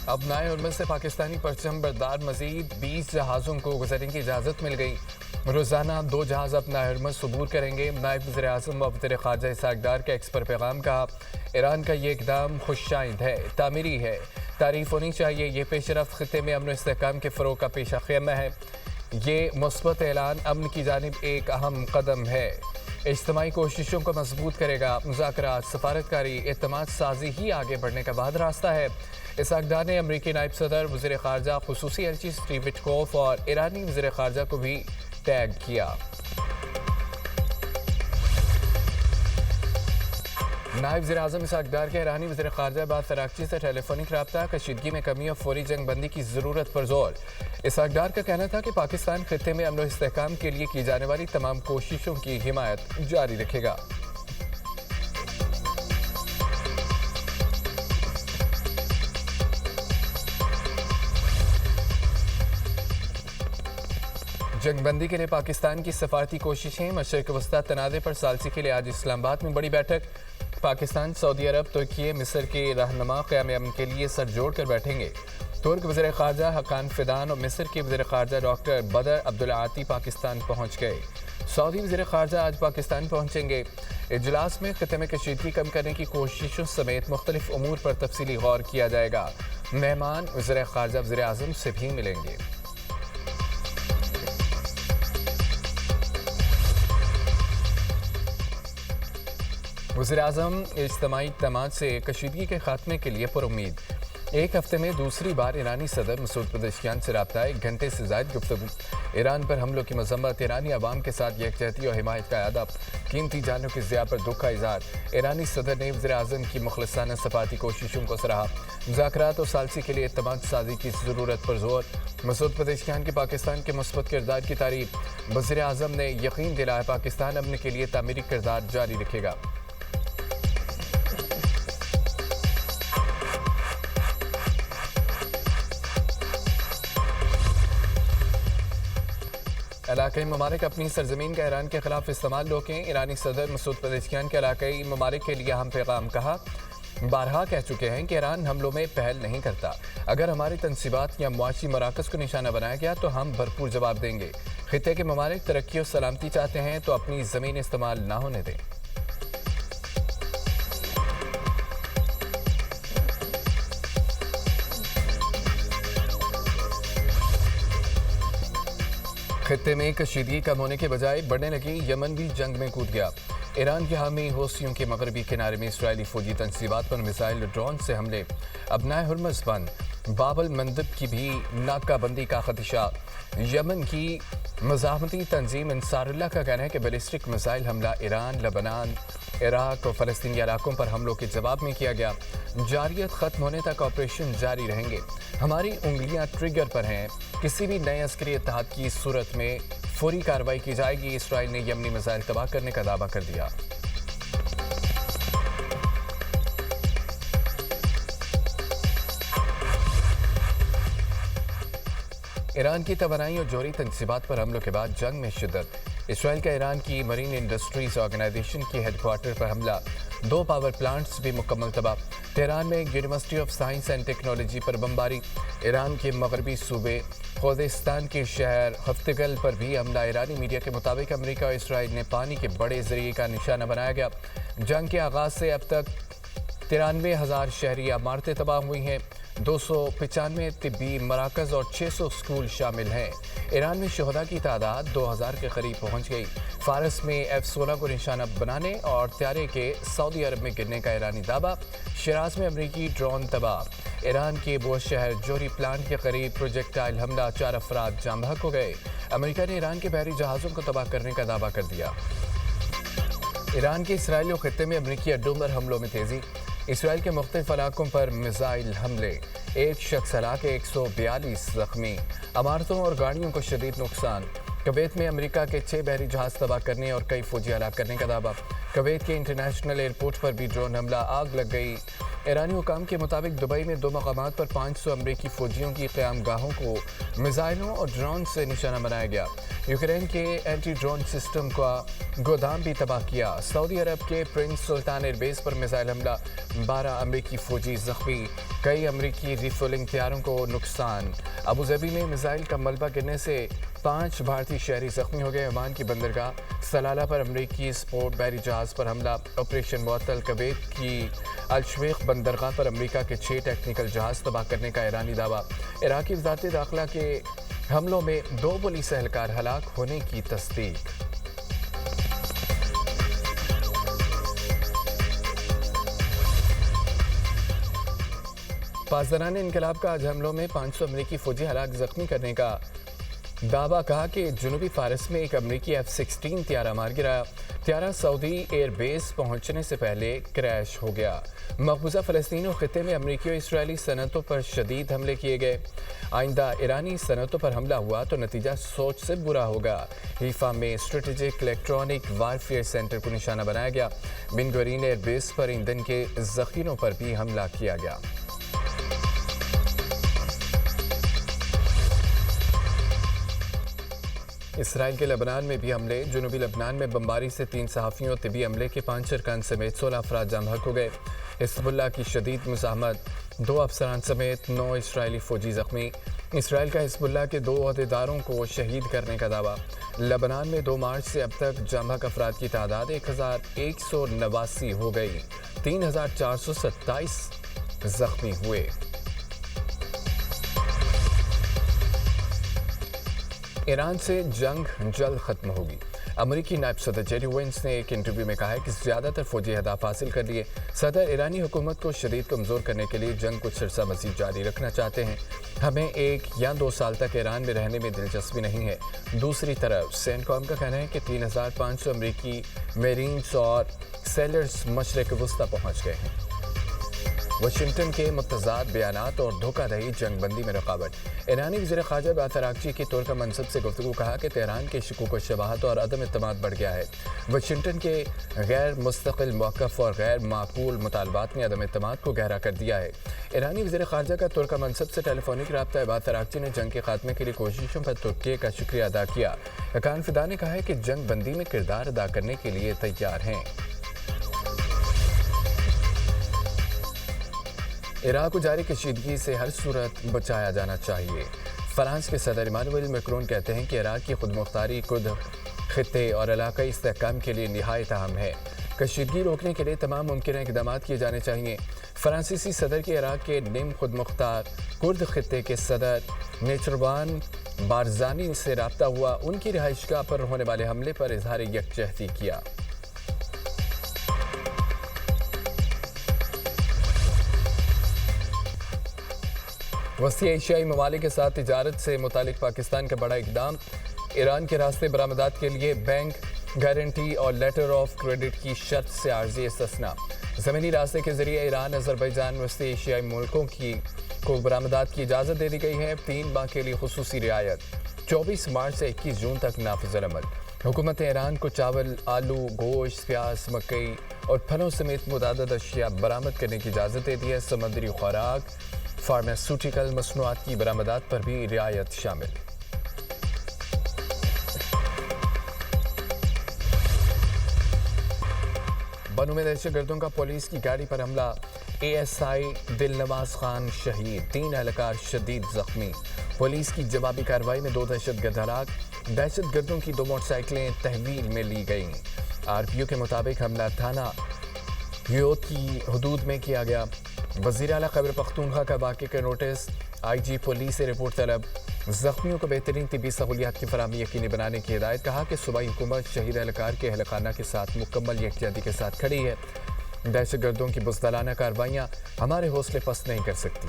اب نائے ہرمز سے پاکستانی پرچم بردار مزید 20 جہازوں کو گزرنے کی اجازت مل گئی۔ روزانہ 2 جہاز اب نائے ہرمز عبور کریں گے۔ نائب وزیر اعظم و وزیر خارجہ اسحاق ڈار کا ایکس پر پیغام کہا، ایران کا یہ اقدام خوش آئند ہے، تعمیری ہے، تعریف ہونی چاہیے۔ یہ پیش رفت خطے میں امن و استحکام کے فروغ کا پیشہ خیمہ ہے۔ یہ مثبت اعلان امن کی جانب ایک اہم قدم ہے، اجتماعی کوششوں کو مضبوط کرے گا۔ مذاکرات، سفارتکاری، اعتماد سازی ہی آگے بڑھنے کا واحد راستہ ہے۔ اسحاق ڈار نے امریکی نائب صدر، وزیر خارجہ خصوصی ایلچی سٹیو وٹکوف اور ایرانی وزیر خارجہ کو بھی ٹیگ کیا۔ نائب وزیر اعظم اسحاق ڈار کے ایرانی وزیر خارجہ عباس اراغچی سے ٹیلی فونک رابطہ، کشیدگی میں کمی اور فوری جنگ بندی کی ضرورت پر زور۔ اسحاق ڈار کا کہنا تھا کہ پاکستان خطے میں امن و استحکام کے لیے کی جانے والی تمام کوششوں کی حمایت جاری رکھے گا۔ جنگ بندی کے لیے پاکستان کی سفارتی کوششیں، مشرق وسطیٰ تنازع پر ثالثی کے لیے آج اسلام آباد میں بڑی بیٹھک۔ پاکستان، سعودی عرب، ترکی، مصر کے رہنما قیام امن کے لیے سر جوڑ کر بیٹھیں گے۔ ترک وزیر خارجہ حقان فیدان اور مصر کے وزیر خارجہ ڈاکٹر بدر عبدالعاطی پاکستان پہنچ گئے۔ سعودی وزیر خارجہ آج پاکستان پہنچیں گے۔ اجلاس میں خطے میں کشیدگی کم کرنے کی کوششوں سمیت مختلف امور پر تفصیلی غور کیا جائے گا۔ مہمان وزیر خارجہ وزیر اعظم سے بھی ملیں گے۔ وزیر اعظم اجتماعی اقدامات سے کشیدگی کے خاتمے کے لیے پر امید۔ ایک ہفتے میں دوسری بار ایرانی صدر مسعود پزشکیان سے رابطہ، 1 گھنٹے سے زائد گفتگو۔ ایران پر حملوں کی مذمت، ایرانی عوام کے ساتھ یکجہتی اور حمایت کا اعادہ، قیمتی جانوں کی ضیاع پر دکھ کا اظہار۔ ایرانی صدر نے وزیر اعظم کی مخلصانہ سفارتی کوششوں کو سراہا، مذاکرات اور ثالثی کے لیے اعتماد سازی کی ضرورت پر زور۔ مسعود پزشکیان کی پاکستان کے مثبت کردار کی تعریف، وزیر اعظم نے یقین دلایا پاکستان امن کے لیے تعمیری کردار جاری رکھے گا۔ علاقائی ممالک اپنی سرزمین کا ایران کے خلاف استعمال روکیں۔ ایرانی صدر مسعود پزشکیان کے علاقائی ممالک کے لیے اہم پیغام، کہا، بارہا کہہ چکے ہیں کہ ایران حملوں میں پہل نہیں کرتا۔ اگر ہماری تنصیبات یا معاشی مراکز کو نشانہ بنایا گیا تو ہم بھرپور جواب دیں گے۔ خطے کے ممالک ترقی اور سلامتی چاہتے ہیں تو اپنی زمین استعمال نہ ہونے دیں۔ خطے میں کشیدگی کم ہونے کے بجائے بڑھنے لگی، یمن بھی جنگ میں کود گیا۔ ایران کے حامی حوثیوں کے مغربی کنارے میں اسرائیلی فوجی تنصیبات پر میزائل اور ڈرون سے حملے، اب نائے ہرمز بند، باب المندب کی بھی ناکہ بندی کا خدشہ۔ یمن کی مزاحمتی تنظیم انصار اللہ کا کہنا ہے کہ بیلسٹک میزائل حملہ ایران، لبنان، عراق اور فلسطینی علاقوں پر حملوں کے جواب میں کیا گیا۔ جارحیت ختم ہونے تک آپریشن جاری رہیں گے۔ ہماری انگلیاں ٹریگر پر ہیں، کسی بھی نئے عسکری اتحاد کی صورت میں فوری کارروائی کی جائے گی۔ اسرائیل نے یمنی میزائل تباہ کرنے کا دعویٰ کر دیا۔ ایران کی توانائی اور جوہری تنصیبات پر حملوں کے بعد جنگ میں شدت۔ اسرائیل کا ایران کی مرین انڈسٹریز آرگنائزیشن کی ہیڈ کوارٹر پر حملہ، 2 پاور پلانٹس بھی مکمل تباہ۔ تہران میں university of science and technology پر بمباری۔ ایران کے مغربی صوبے خوزستان کے شہر ہفتگل پر بھی حملہ۔ ایرانی میڈیا کے مطابق امریکہ اور اسرائیل نے پانی کے بڑے ذریعے کا نشانہ بنایا گیا۔ جنگ کے آغاز سے اب تک 93,000 شہری عمارتیں تباہ ہوئی ہیں، 295 طبی مراکز اور 600 سکول شامل ہیں۔ ایران میں شہداء کی تعداد 2000 کے قریب پہنچ گئی۔ فارس میں F-16 کو نشانہ بنانے اور طیارے کے سعودی عرب میں گرنے کا ایرانی دعویٰ۔ شیراز میں امریکی ڈرون تباہ۔ ایران کے بوش شہر جوہری پلانٹ کے قریب پروجیکٹائل حملہ، 4 افراد جاں بحق ہو گئے۔ امریکہ نے ایران کے بحری جہازوں کو تباہ کرنے کا دعویٰ کر دیا۔ ایران کے اسرائیل اور خطے میں امریکی اڈوں پر حملوں میں تیزی۔ اسرائیل کے مختلف علاقوں پر میزائل حملے، 1 شخص ہلاک، 142 زخمی، عمارتوں اور گاڑیوں کو شدید نقصان۔ کویت میں امریکہ کے 6 بحری جہاز تباہ کرنے اور کئی فوجی ہلاک کرنے کا دعویٰ۔ کویت کے انٹرنیشنل ایئرپورٹ پر بھی ڈرون حملہ، آگ لگ گئی۔ ایرانی حکام کے مطابق دبئی میں 2 مقامات پر 500 امریکی فوجیوں کی قیام گاہوں کو میزائلوں اور ڈرون سے نشانہ بنایا گیا۔ یوکرین کے اینٹی ڈرون سسٹم کا گودام بھی تباہ کیا۔ سعودی عرب کے پرنس سلطان ایئر بیس پر میزائل حملہ، 12 امریکی فوجی زخمی، کئی امریکی ریفولنگ طیاروں کو نقصان۔ ابوظہبی میں میزائل کا ملبہ گرنے سے 5 بھارتی شہری زخمی ہو گئے۔ عمان کی بندرگاہ سلالہ پر امریکی سپورٹ بحری جہاز پر حملہ، آپریشن معطل۔ کویت کی الشویخ بندرگاہ پر امریکہ کے 6 ٹیکنیکل جہاز تباہ کرنے کا ایرانی دعویٰ۔ عراقی وزارت داخلہ کے حملوں میں 2 پولیس اہلکار ہلاک ہونے کی تصدیق۔ پاسداران انقلاب کا آج حملوں میں 500 امریکی فوجی ہلاک زخمی کرنے کا دعویٰ۔ کہا کہ جنوبی فارس میں ایک امریکی F-16 طیارہ مار گرایا۔ طیارہ سعودی ایئر بیس پہنچنے سے پہلے کریش ہو گیا۔ مقبوضہ فلسطین اور خطے میں امریکی اور اسرائیلی صنعتوں پر شدید حملے کیے گئے۔ آئندہ ایرانی صنعتوں پر حملہ ہوا تو نتیجہ سوچ سے برا ہوگا۔ حیفا میں اسٹریٹجک الیکٹرانک وارفیئر سینٹر کو نشانہ بنایا گیا۔ بن گورین ایئر بیس پر ایندھن کے ذخیروں پر بھی حملہ کیا گیا۔ اسرائیل کے لبنان میں بھی حملے۔ جنوبی لبنان میں بمباری سے 3 صحافیوں اور طبی عملے کے 5 ارکان سمیت 16 افراد جاں بحق ہو گئے۔ حزب اللہ کی شدید مزاحمت، 2 افسران سمیت 9 اسرائیلی فوجی زخمی۔ اسرائیل کا حزب اللہ کے 2 عہدیداروں کو شہید کرنے کا دعویٰ۔ لبنان میں 2 مارچ سے اب تک جاں بحق افراد کی تعداد 1189 ہو گئی، 3427 زخمی ہوئے۔ ایران سے جنگ جلد ختم ہوگی۔ امریکی نائب صدر جیری وینس نے ایک انٹرویو میں کہا ہے کہ زیادہ تر فوجی اہداف حاصل کر لیے۔ صدر ایرانی حکومت کو شدید کمزور کرنے کے لیے جنگ کچھ عرصہ مزید جاری رکھنا چاہتے ہیں۔ ہمیں 1 یا 2 سال تک ایران میں رہنے میں دلچسپی نہیں ہے۔ دوسری طرف سینکوم کا کہنا ہے کہ 3500 امریکی میرینز اور سیلرز مشرق وسطی پہنچ گئے ہیں۔ واشنگٹن کے متضاد بیانات اور دھوکہ دہی جنگ بندی میں رکاوٹ۔ ایرانی وزیر خارجہ عباس اراغچی کی ترک منصب سے گفتگو، کہا کہ تہران کے شکوک و شبہات اور عدم اعتماد بڑھ گیا ہے۔ واشنگٹن کے غیر مستقل موقف اور غیر معقول مطالبات نے عدم اعتماد کو گہرا کر دیا ہے۔ ایرانی وزیر خارجہ کا ترک منصب سے ٹیلی فونک رابطہ۔ عباس اراغچی نے جنگ کے خاتمے کے لیے کوششوں پر ترکی کا شکریہ ادا کیا۔ حقان فدا نے کہا ہے کہ جنگ بندی میں کردار ادا کرنے کے لیے تیار ہیں۔ عراق کو جاری کشیدگی سے ہر صورت بچایا جانا چاہیے۔ فرانس کے صدر ایمانوئل میکرون کہتے ہیں کہ عراق کی خود مختاری خود خطے اور علاقائی استحکام کے لیے نہایت اہم ہے۔ کشیدگی روکنے کے لیے تمام ممکنہ اقدامات کیے جانے چاہیے۔ فرانسیسی صدر کی عراق کے نیم خود مختار کرد خطے کے صدر نیچروان بارزانی سے رابطہ ہوا، ان کی رہائش گاہ پر ہونے والے حملے پر اظہار یکجہتی کیا۔ وسطی ایشیائی ممالک کے ساتھ تجارت سے متعلق پاکستان کا بڑا اقدام۔ ایران کے راستے برآمدات کے لیے بینک گارنٹی اور لیٹر آف کریڈٹ کی شرط سے عارضی استثناء۔ زمینی راستے کے ذریعے ایران، آذربائیجان، وسطی ایشیائی ملکوں کو برآمدات کی اجازت دے دی گئی ہے۔ 3 ماہ کے لیے خصوصی رعایت، 24 مارچ سے 21 جون تک نافذ العمل۔ حکومت ایران کو چاول، آلو، گوشت، پیاز، مکئی اور پھلوں سمیت متعدد اشیاء برآمد کرنے کی اجازت دے دی ہے۔ سمندری خوراک، فارماسیوٹیکل مصنوعات کی برآمدات پر بھی رعایت شامل۔ بنوں میں دہشت گردوں کا پولیس کی گاڑی پر حملہ، ASI دلنواز خان شہید، 3 اہلکار شدید زخمی۔ پولیس کی جوابی کارروائی میں 2 دہشت گرد ہلاک۔ دہشت گردوں کی 2 موٹر سائیکلیں تحویل میں لی گئیں۔ RPO کے مطابق حملہ تھانہ ہیوت کی حدود میں کیا گیا۔ وزیر اعلیٰ خیبر پختونخوا کا واقعے کا نوٹس، IG پولیس سے رپورٹ طلب۔ زخمیوں کو بہترین طبی سہولیات کی فراہمی یقینی بنانے کی ہدایت۔ کہا کہ صوبائی حکومت شہید اہلکار کے اہل خانہ کے ساتھ مکمل یکجہتی کے ساتھ کھڑی ہے۔ دہشت گردوں کی بزدلانہ کارروائیاں ہمارے حوصلے پست نہیں کر سکتی۔